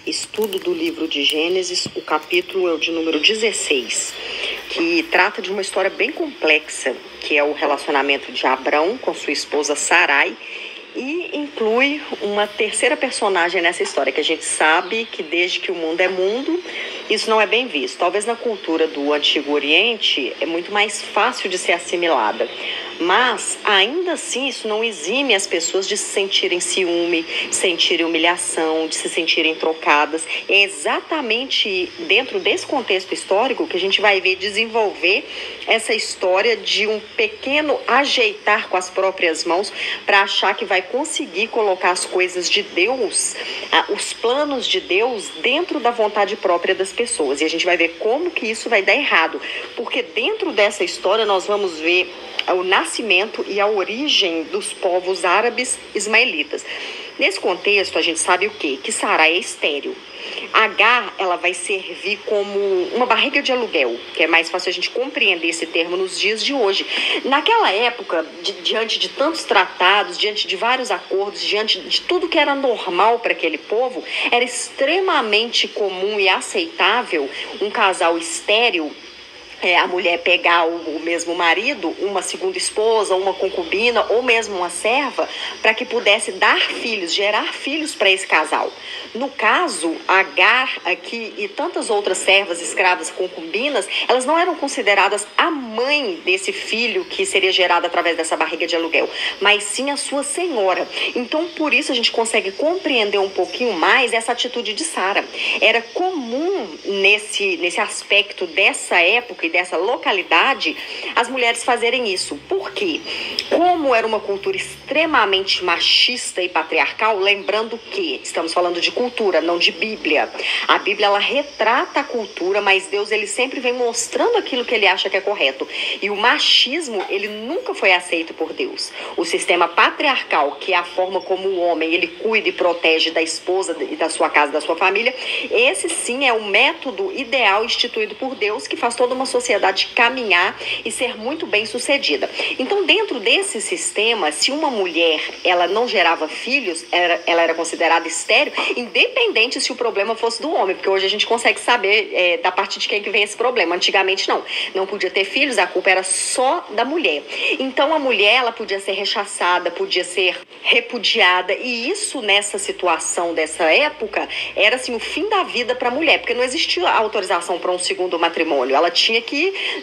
Estudo do livro de Gênesis, o capítulo é o de número 16, que trata de uma história bem complexa, que é o relacionamento de Abrão com sua esposa Sarai, e inclui uma terceira personagem nessa história, que a gente sabe que desde que o mundo é mundo, isso não é bem visto. Talvez na cultura do Antigo Oriente é muito mais fácil de ser assimilada. Mas, ainda assim, isso não exime as pessoas de se sentirem ciúme, de sentirem humilhação, de se sentirem trocadas. É exatamente dentro desse contexto histórico que a gente vai ver desenvolver essa história de um pequeno ajeitar com as próprias mãos para achar que vai conseguir colocar as coisas de Deus, os planos de Deus dentro da vontade própria das pessoas. E a gente vai ver como que isso vai dar errado, porque dentro dessa história nós vamos ver o nascimento e a origem dos povos árabes ismaelitas. Nesse contexto, a gente sabe o quê? Que Sarai é estéril. Agar, ela vai servir como uma barriga de aluguel, que é mais fácil a gente compreender esse termo nos dias de hoje. Naquela época, diante de tantos tratados, diante de vários acordos, diante de tudo que era normal para aquele povo, era extremamente comum e aceitável um casal estéril, a mulher pegar o mesmo marido, uma segunda esposa, uma concubina ou mesmo uma serva, para que pudesse dar filhos, gerar filhos para esse casal. No caso, Agar aqui e tantas outras servas, escravas, concubinas, elas não eram consideradas a mãe desse filho que seria gerado através dessa barriga de aluguel, mas sim a sua senhora. Então, por isso a gente consegue compreender um pouquinho mais essa atitude de Sara. Era comum nesse aspecto dessa época dessa localidade, as mulheres fazerem isso. Por quê? Como era uma cultura extremamente machista e patriarcal, lembrando que estamos falando de cultura, não de Bíblia. A Bíblia, ela retrata a cultura, mas Deus, ele sempre vem mostrando aquilo que ele acha que é correto. E o machismo, ele nunca foi aceito por Deus. O sistema patriarcal, que é a forma como o homem, ele cuida e protege da esposa e da sua casa, da sua família, esse sim é o método ideal instituído por Deus, que faz toda uma sociedade caminhar e ser muito bem sucedida. Então, dentro desse sistema, se uma mulher ela não gerava filhos, ela era considerada estéril, independente se o problema fosse do homem, porque hoje a gente consegue saber da parte de quem que vem esse problema. Antigamente não podia ter filhos, a culpa era só da mulher. Então a mulher, ela podia ser rechaçada, podia ser repudiada, e isso nessa situação dessa época era assim o fim da vida para a mulher, porque não existia autorização para um segundo matrimônio. Ela tinha que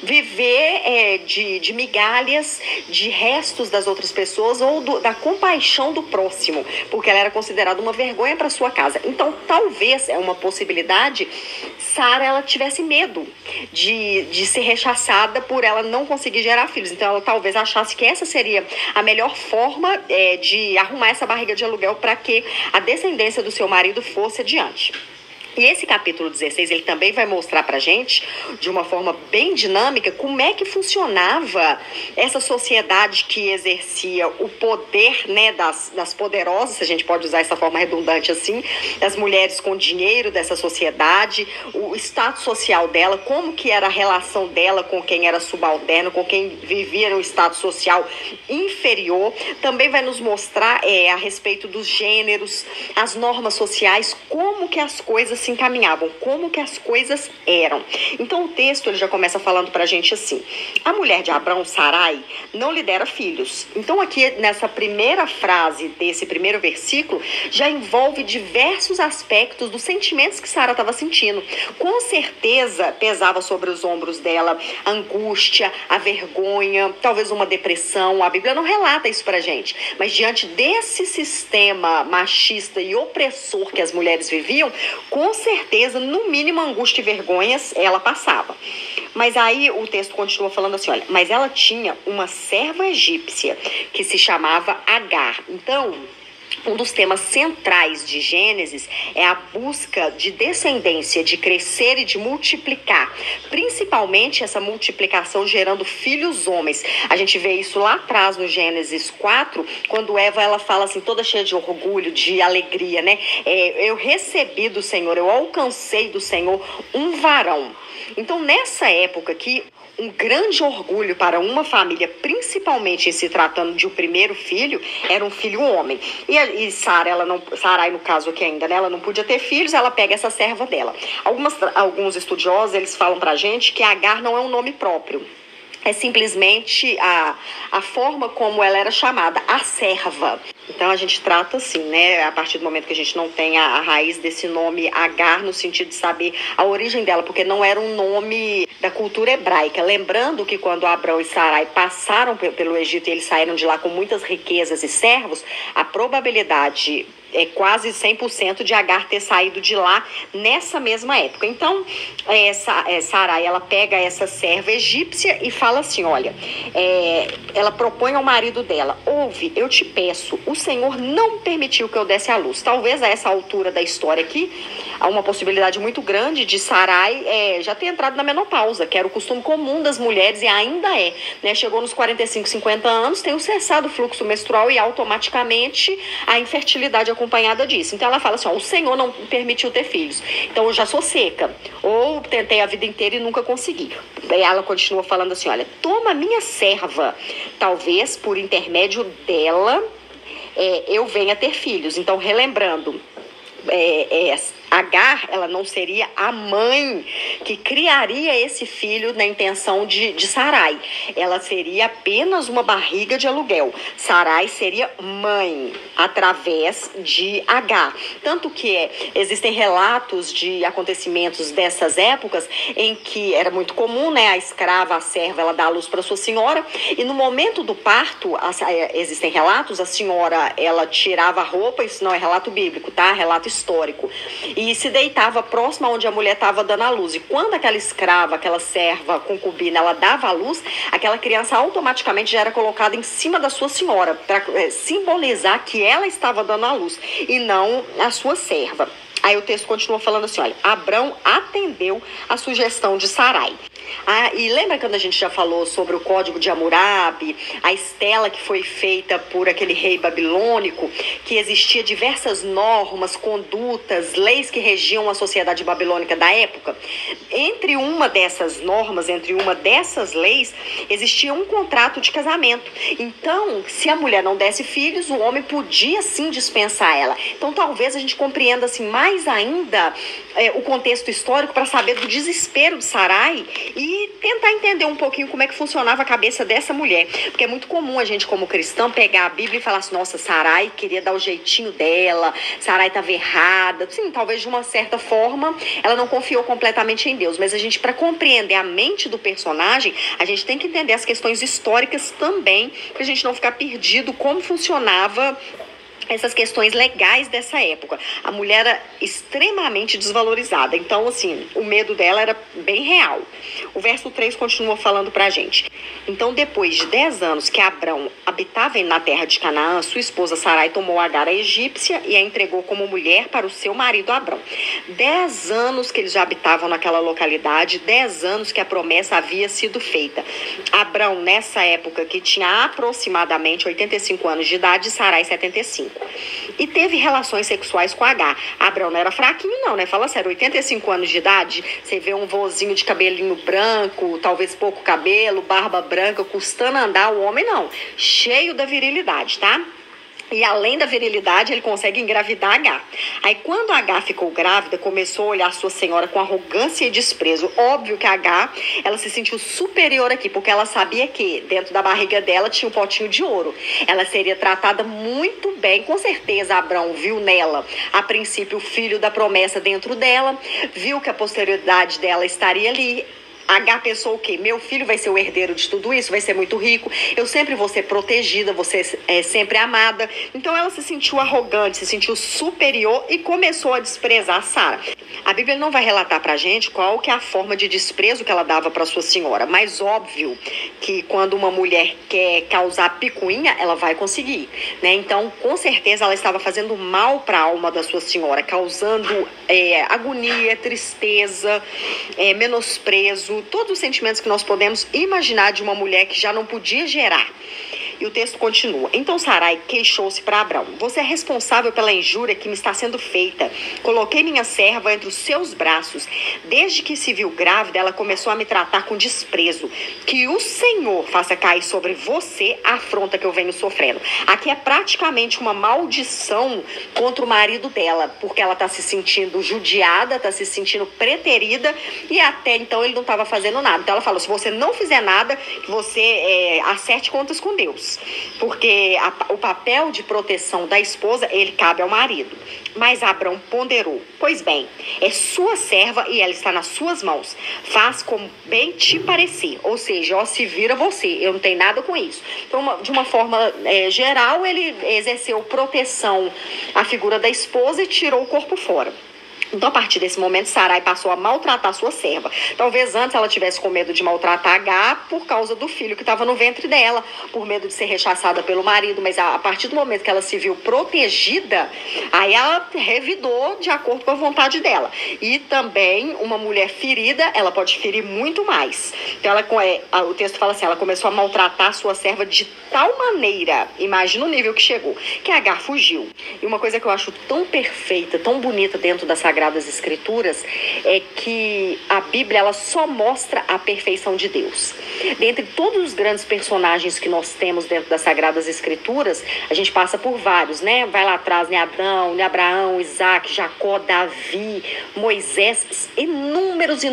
viver de migalhas, de restos das outras pessoas ou da compaixão do próximo, porque ela era considerada uma vergonha para sua casa. Então, talvez, é uma possibilidade, Sara, ela tivesse medo de ser rechaçada por ela não conseguir gerar filhos. Então, ela talvez achasse que essa seria a melhor forma de arrumar essa barriga de aluguel para que a descendência do seu marido fosse adiante. E esse capítulo 16, ele também vai mostrar pra gente, de uma forma bem dinâmica, como é que funcionava essa sociedade que exercia o poder, né, das poderosas, se a gente pode usar essa forma redundante assim, das mulheres com dinheiro dessa sociedade, o status social dela, como que era a relação dela com quem era subalterno, com quem vivia no status social inferior. Também vai nos mostrar a respeito dos gêneros, as normas sociais, como que as coisas se encaminhavam, como que as coisas eram. Então o texto ele já começa falando pra gente assim: a mulher de Abrão, Sarai, não lhe dera filhos. Então aqui nessa primeira frase desse primeiro versículo já envolve diversos aspectos dos sentimentos que Sara estava sentindo. Com certeza pesava sobre os ombros dela a angústia, a vergonha, talvez uma depressão. A Bíblia não relata isso pra gente, mas diante desse sistema machista e opressor que as mulheres viviam, com certeza, no mínimo, angústia e vergonhas ela passava. Mas aí o texto continua falando assim, olha, mas ela tinha uma serva egípcia que se chamava Agar. Então, um dos temas centrais de Gênesis é a busca de descendência, de crescer e de multiplicar. Principalmente essa multiplicação gerando filhos homens. A gente vê isso lá atrás no Gênesis 4, quando Eva ela fala assim, toda cheia de orgulho, de alegria, né? Eu recebi do Senhor, eu alcancei do Senhor um varão. Então, nessa época aqui, um grande orgulho para uma família, principalmente em se tratando de um primeiro filho, era um filho homem. E Sarai, no caso aqui ainda, né, ela não podia ter filhos, ela pega essa serva dela. Alguns estudiosos, eles falam pra gente que Agar não é um nome próprio. É simplesmente a forma como ela era chamada, a serva. Então, a gente trata assim, né? A partir do momento que a gente não tem a raiz desse nome Agar, no sentido de saber a origem dela, porque não era um nome da cultura hebraica. Lembrando que quando Abrão e Sarai passaram pelo Egito e eles saíram de lá com muitas riquezas e servos, a probabilidade é quase 100% de Agar ter saído de lá nessa mesma época. Então, Sarai, ela pega essa serva egípcia e fala assim, olha, ela propõe ao marido dela, ouve, eu te peço, o Senhor não permitiu que eu desse à luz. Talvez a essa altura da história aqui, há uma possibilidade muito grande de Sarai já ter entrado na menopausa, que era o costume comum das mulheres e ainda é, né? Chegou nos 45, 50 anos, tem um cessado o fluxo menstrual e automaticamente a infertilidade acompanhada disso. Então ela fala assim, o Senhor não permitiu ter filhos, então eu já sou seca, ou tentei a vida inteira e nunca consegui. Daí ela continua falando assim, olha, toma minha serva, talvez por intermédio dela eu venha ter filhos. Então, relembrando, Agar, ela não seria a mãe que criaria esse filho na intenção de Sarai. Ela seria apenas uma barriga de aluguel. Sarai seria mãe através de Agar. Tanto que existem relatos de acontecimentos dessas épocas em que era muito comum, né, a escrava, a serva, ela dá a luz para sua senhora e no momento do parto, existem relatos, a senhora, ela tirava a roupa, isso não é relato bíblico, tá? Relato histórico. E se deitava próximo onde a mulher estava dando a luz. E quando aquela escrava, aquela serva concubina, ela dava a luz, aquela criança automaticamente já era colocada em cima da sua senhora, para simbolizar que ela estava dando a luz e não a sua serva. Aí o texto continua falando assim, olha, Abrão atendeu a sugestão de Sarai. E lembra quando a gente já falou sobre o código de Hammurabi, a estela que foi feita por aquele rei babilônico, que existia diversas normas, condutas, leis que regiam a sociedade babilônica da época? Entre uma dessas normas, entre uma dessas leis, existia um contrato de casamento. Então, se a mulher não desse filhos, o homem podia sim dispensar ela. Então, talvez a gente compreenda assim mais ainda o contexto histórico para saber do desespero de Sarai e tentar entender um pouquinho como é que funcionava a cabeça dessa mulher. Porque é muito comum a gente, como cristão, pegar a Bíblia e falar assim, nossa, Sarai queria dar o jeitinho dela, Sarai estava errada. Sim, talvez de uma certa forma ela não confiou completamente em Deus, mas a gente, para compreender a mente do personagem, a gente tem que entender as questões históricas também, para a gente não ficar perdido como funcionava essas questões legais dessa época. A mulher era extremamente desvalorizada. Então, assim, o medo dela era bem real. O verso 3 continua falando pra gente. Então, depois de 10 anos que Abrão habitava na terra de Canaã, sua esposa Sarai tomou Agar, a egípcia, e a entregou como mulher para o seu marido Abrão. 10 anos que eles já habitavam naquela localidade, 10 anos que a promessa havia sido feita. Abrão, nessa época, que tinha aproximadamente 85 anos de idade, Sarai 75. E teve relações sexuais com Agar. Abrão não era fraquinho não, né? Fala sério, 85 anos de idade, você vê um vozinho de cabelinho branco, talvez pouco cabelo, barba branca, custando andar, o homem não. Cheio da virilidade, tá? E além da virilidade, ele consegue engravidar Agar. Aí quando Agar ficou grávida, começou a olhar sua senhora com arrogância e desprezo. Óbvio que Agar, ela se sentiu superior aqui, porque ela sabia que dentro da barriga dela tinha um potinho de ouro. Ela seria tratada muito bem. Com certeza Abrão viu nela, a princípio, o filho da promessa dentro dela, viu que a posterioridade dela estaria ali. Agar pensou o quê? Meu filho vai ser o herdeiro de tudo isso, vai ser muito rico, eu sempre vou ser protegida, vou ser sempre amada. Então ela se sentiu arrogante, se sentiu superior e começou a desprezar Sara. A Bíblia não vai relatar pra gente qual que é a forma de desprezo que ela dava para sua senhora, mas óbvio que quando uma mulher quer causar picuinha, ela vai conseguir, né? Então, com certeza ela estava fazendo mal para a alma da sua senhora, causando agonia, tristeza, menosprezo, todos os sentimentos que nós podemos imaginar de uma mulher que já não podia gerar. E o texto continua. Então Sarai queixou-se para Abrão: você é responsável pela injúria que me está sendo feita. Coloquei minha serva entre os seus braços. Desde que se viu grávida, ela começou a me tratar com desprezo. Que o Senhor faça cair sobre você a afronta que eu venho sofrendo. Aqui é praticamente uma maldição contra o marido dela, porque ela está se sentindo judiada, está se sentindo preterida, e até então ele não estava fazendo nada. Então ela falou: se você não fizer nada, você acerte contas com Deus, porque o papel de proteção da esposa, ele cabe ao marido. Mas Abrão ponderou: pois bem, é sua serva e ela está nas suas mãos. Faz como bem te parecer. Ou seja, se vira você, eu não tenho nada com isso. Então, de uma forma geral, ele exerceu proteção à figura da esposa e tirou o corpo fora. Então, a partir desse momento, Sarai passou a maltratar sua serva. Talvez antes ela tivesse com medo de maltratar Agar por causa do filho que estava no ventre dela, por medo de ser rechaçada pelo marido, mas a partir do momento que ela se viu protegida, aí ela revidou de acordo com a vontade dela. E também, uma mulher ferida, ela pode ferir muito mais. Então, o texto fala assim, ela começou a maltratar sua serva de tal maneira, imagina o nível que chegou, que Agar fugiu. E uma coisa que eu acho tão perfeita, tão bonita dentro da Sagradas Escrituras é que a Bíblia, ela só mostra a perfeição de Deus. Dentre todos os grandes personagens que nós temos dentro das Sagradas Escrituras, a gente passa por vários, né? Vai lá atrás, né? Adão, né? Abraão, Isaac, Jacó, Davi, Moisés, inúmeros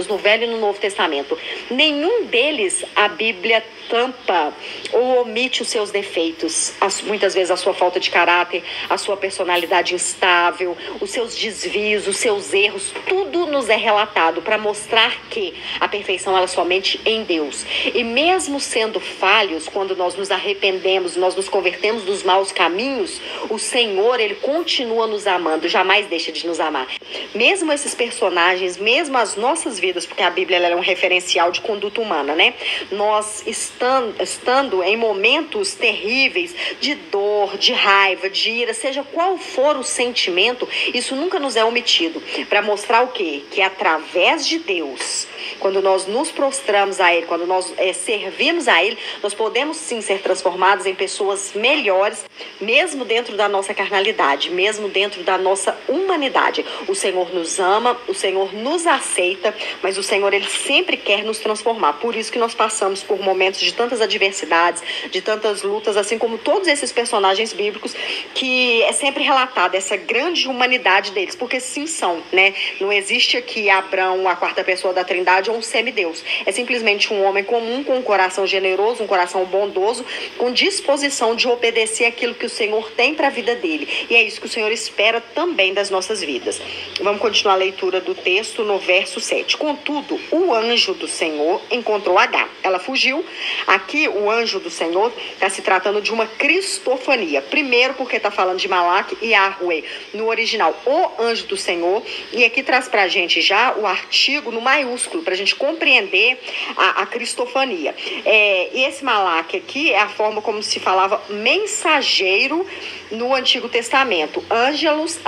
no Velho e no Novo Testamento. Nenhum deles a Bíblia tampa ou omite os seus defeitos, muitas vezes a sua falta de caráter, a sua personalidade instável, os seus desvios, os seus erros, tudo nos é relatado para mostrar que a perfeição ela é somente em Deus. E mesmo sendo falhos, quando nós nos arrependemos, nós nos convertemos dos maus caminhos, o Senhor, ele continua nos amando, jamais deixa de nos amar. Mesmo esses personagens, mesmo as nossas vidas, porque a Bíblia ela é um referencial de conduta humana, né? Nós estando em momentos terríveis de dor, de raiva, de ira, seja qual for o sentimento, isso nunca nos é omitido, para mostrar o quê? Que através de Deus, quando nós nos prostramos a Ele, quando nós servimos a Ele, nós podemos sim ser transformados em pessoas melhores, mesmo dentro da nossa carnalidade, mesmo dentro da nossa humanidade. O Senhor nos ama, o Senhor nos aceita, mas o Senhor, Ele sempre quer nos transformar. Por isso que nós passamos por momentos de tantas adversidades, de tantas lutas, assim como todos esses personagens bíblicos, que é sempre relatada essa grande humanidade deles, porque sim são, né? Não existe aqui Abrão, a quarta pessoa da Trindade, ou um semideus. É simplesmente um homem comum, com um coração generoso, um coração bondoso, com disposição de obedecer aquilo que o Senhor tem para a vida dele. E é isso que o Senhor espera também das nossas vidas. Vamos continuar a leitura do texto no verso 7. Contudo, o anjo do Senhor encontrou Agar. Ela fugiu. Aqui, o anjo do Senhor está se tratando de uma cristofania. Primeiro, porque está falando de Malaque e Yahweh. No original, o anjo do Senhor. E aqui traz para a gente já o artigo no maiúsculo, para a gente compreender a cristofania. E esse Malaque aqui é a forma como se falava mensageiro no Antigo Testamento. Ângelos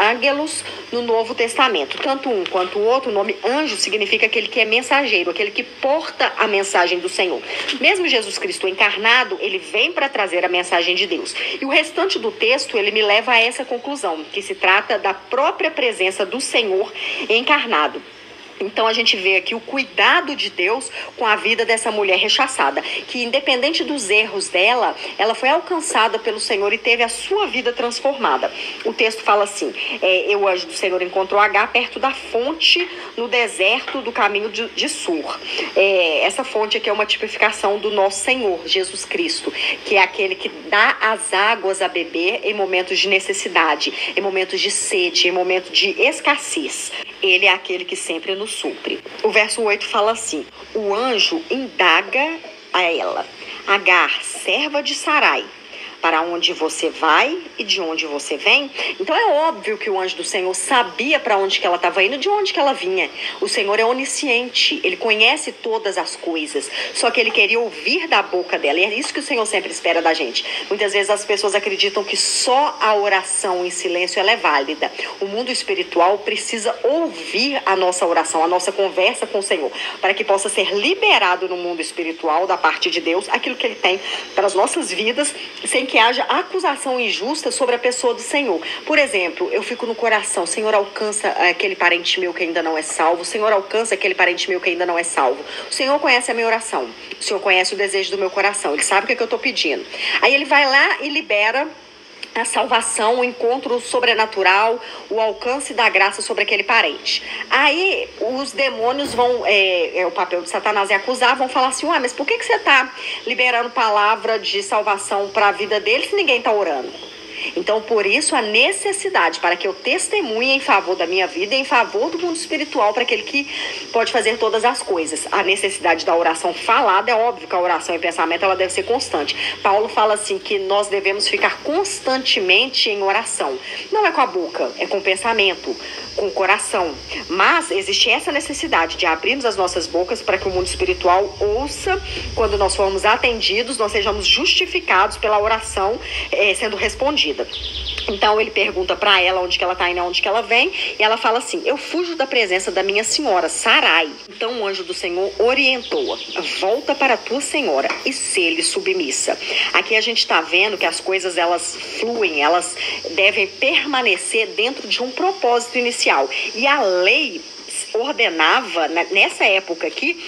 no Novo Testamento. Tanto um quanto o outro, o nome anjo significa aquele que é mensageiro, aquele que porta a mensagem do Senhor. Mesmo Jesus Cristo encarnado, ele vem para trazer a mensagem de Deus. E o restante do texto, ele me leva a essa conclusão, que se trata da própria presença do Senhor encarnado. Então a gente vê aqui o cuidado de Deus com a vida dessa mulher rechaçada, que independente dos erros dela, ela foi alcançada pelo Senhor e teve a sua vida transformada. O texto fala assim, o anjo do Senhor encontrou Agar perto da fonte no deserto do caminho de Sur. Essa fonte aqui é uma tipificação do nosso Senhor, Jesus Cristo, que é aquele que dá as águas a beber em momentos de necessidade, em momentos de sede, em momentos de escassez. Ele é aquele que sempre nos supre. O verso 8 fala assim, o anjo indaga a ela, Agar, serva de Sarai, para onde você vai e de onde você vem. Então é óbvio que o anjo do Senhor sabia para onde que ela estava indo, de onde que ela vinha. O Senhor é onisciente, ele conhece todas as coisas, só que ele queria ouvir da boca dela, e é isso que o Senhor sempre espera da gente. Muitas vezes as pessoas acreditam que só a oração em silêncio ela é válida. O mundo espiritual precisa ouvir a nossa oração, a nossa conversa com o Senhor, para que possa ser liberado no mundo espiritual da parte de Deus aquilo que ele tem para as nossas vidas, sem que haja acusação injusta sobre a pessoa do Senhor. Por exemplo, eu fico no coração: Senhor, alcança aquele parente meu que ainda não é salvo. Senhor, alcança aquele parente meu que ainda não é salvo. O Senhor conhece a minha oração, o Senhor conhece o desejo do meu coração, ele sabe o que eu estou pedindo. Aí ele vai lá e libera a salvação, o encontro sobrenatural, o alcance da graça sobre aquele parente. Aí os demônios vão, o papel de Satanás é acusar, vão falar assim: mas por que você está liberando palavra de salvação para a vida dele se ninguém está orando? Então, por isso, a necessidade para que eu testemunhe em favor da minha vida e em favor do mundo espiritual, para aquele que pode fazer todas as coisas. A necessidade da oração falada, é óbvio que a oração em pensamento ela deve ser constante. Paulo fala assim que nós devemos ficar constantemente em oração. Não é com a boca, é com o pensamento, com o coração. Mas existe essa necessidade de abrirmos as nossas bocas para que o mundo espiritual ouça. Quando nós formos atendidos, nós sejamos justificados pela oração sendo respondida. Então ele pergunta para ela onde que ela está indo, onde que ela vem, e ela fala assim: eu fujo da presença da minha senhora Sarai. Então o anjo do Senhor orientou-a: volta para a tua senhora e ser-lhe submissa. Aqui a gente está vendo que as coisas elas fluem, elas devem permanecer dentro de um propósito inicial. E a lei ordenava, nessa época aqui,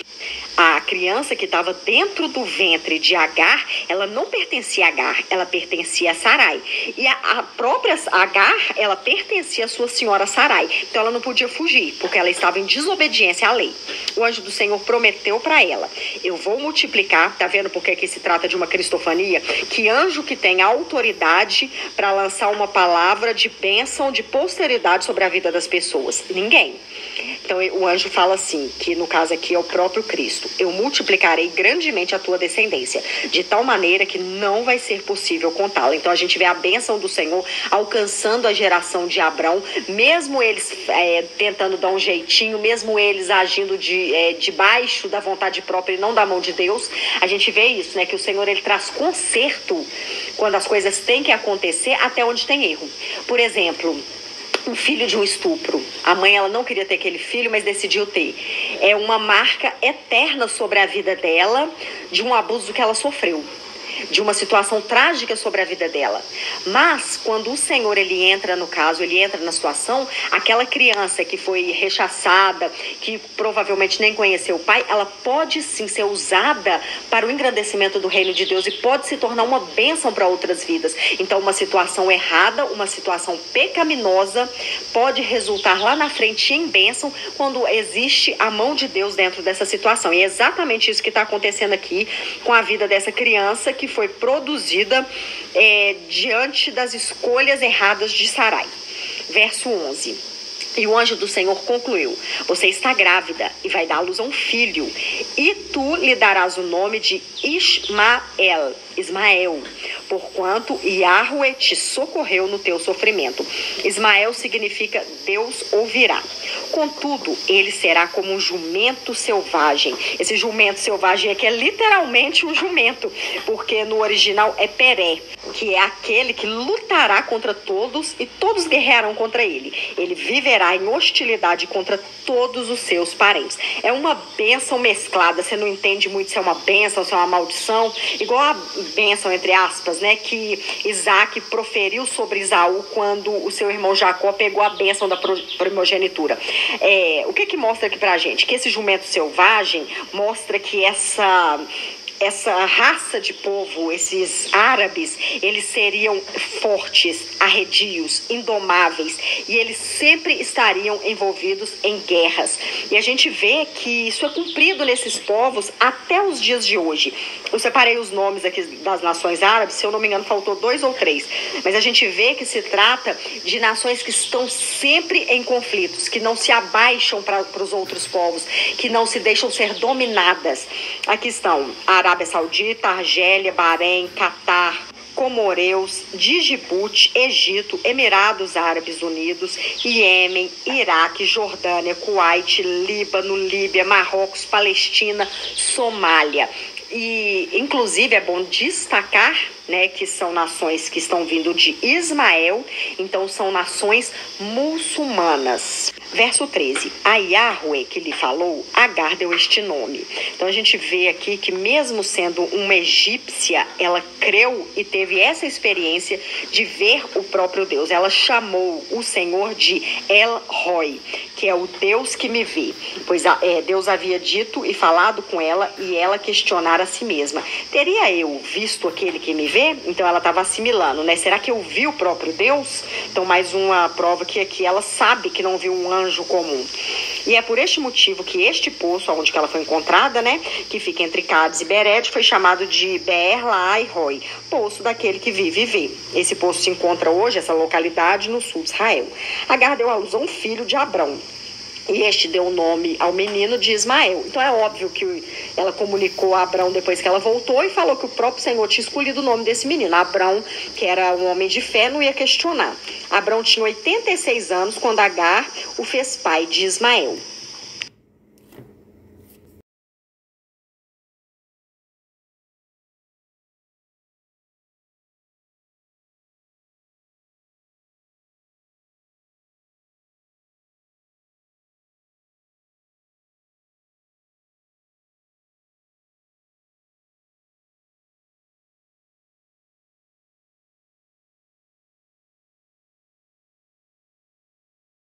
a criança que estava dentro do ventre de Agar, ela não pertencia a Agar, ela pertencia a Sarai. E a própria Agar, ela pertencia à sua senhora Sarai. Então ela não podia fugir, porque ela estava em desobediência à lei. O anjo do Senhor prometeu para ela: eu vou multiplicar. Tá vendo por que se trata de uma cristofania? Que anjo que tem autoridade para lançar uma palavra de bênção, de posteridade sobre a vida das pessoas? Ninguém. Então o anjo fala assim, que no caso aqui é o próprio Cristo: eu multiplicarei grandemente a tua descendência, de tal maneira que não vai ser possível contá-la. Então a gente vê a bênção do Senhor alcançando a geração de Abrão, mesmo eles tentando dar um jeitinho, mesmo eles agindo debaixo da vontade própria e não da mão de Deus. A gente vê isso, né? Que o Senhor ele traz conserto quando as coisas têm que acontecer até onde tem erro. Por exemplo, um filho de um estupro. A mãe ela não queria ter aquele filho, mas decidiu ter. É uma marca eterna sobre a vida dela, de um abuso que ela sofreu, de uma situação trágica sobre a vida dela. Mas quando o Senhor ele entra no caso, ele entra na situação, aquela criança que foi rechaçada, que provavelmente nem conheceu o pai, ela pode sim ser usada para o engrandecimento do reino de Deus e pode se tornar uma bênção para outras vidas. Então uma situação errada, uma situação pecaminosa pode resultar lá na frente em bênção quando existe a mão de Deus dentro dessa situação. E é exatamente isso que está acontecendo aqui com a vida dessa criança que foi produzida diante das escolhas erradas de Sarai. Verso 11. E o anjo do Senhor concluiu: você está grávida e vai dar à luz a um filho, e tu lhe darás o nome de Ismael, porquanto Yahweh te socorreu no teu sofrimento. Ismael significa Deus ouvirá. Contudo, ele será como um jumento selvagem. Esse jumento selvagem aqui é literalmente um jumento, porque no original é Peré, que é aquele que lutará contra todos e todos guerrearão contra ele. Ele viverá em hostilidade contra todos os seus parentes. É uma bênção mesclada, você não entende muito se é uma bênção, se é uma maldição, igual a bênção, entre aspas, né, que Isaac proferiu sobre Esaú quando o seu irmão Jacó pegou a bênção da primogenitura. O que mostra aqui pra gente? Que esse jumento selvagem mostra que essa raça de povo, esses árabes, eles seriam fortes, arredios, indomáveis, e eles sempre estariam envolvidos em guerras. E a gente vê que isso é cumprido nesses povos até os dias de hoje. Eu separei os nomes aqui das nações árabes, se eu não me engano faltou 2 ou 3, mas a gente vê que se trata de nações que estão sempre em conflitos, que não se abaixam para os outros povos, que não se deixam ser dominadas. Aqui estão Arábia Saudita, Argélia, Bahrein, Catar, Comoreus, Djibouti, Egito, Emirados Árabes Unidos, Iêmen, Iraque, Jordânia, Kuwait, Líbano, Líbia, Marrocos, Palestina, Somália. E, inclusive, é bom destacar, né, que são nações que estão vindo de Ismael, então são nações muçulmanas. Verso 13, a Yahweh que lhe falou, Agar deu este nome. Então a gente vê aqui que mesmo sendo uma egípcia, ela creu e teve essa experiência de ver o próprio Deus. Ela chamou o Senhor de El Roi, que é o Deus que me vê. Pois Deus havia dito e falado com ela e ela questionara a si mesma. Teria eu visto aquele que me vê? Então ela estava assimilando, né? Será que eu vi o próprio Deus? Então mais uma prova que aqui ela sabe que não viu um anjo comum. E é por este motivo que este poço, onde ela foi encontrada, né, que fica entre Cádiz e Bered, foi chamado de Beer Lahai Roi, poço daquele que vive e vê. Esse poço se encontra hoje, essa localidade, no sul de Israel. Agar deu à luz a um filho de Abrão. E este deu o nome ao menino de Ismael. Então é óbvio que ela comunicou a Abrão depois que ela voltou e falou que o próprio Senhor tinha escolhido o nome desse menino. Abrão, que era um homem de fé, não ia questionar. Abrão tinha 86 anos quando Agar o fez pai de Ismael.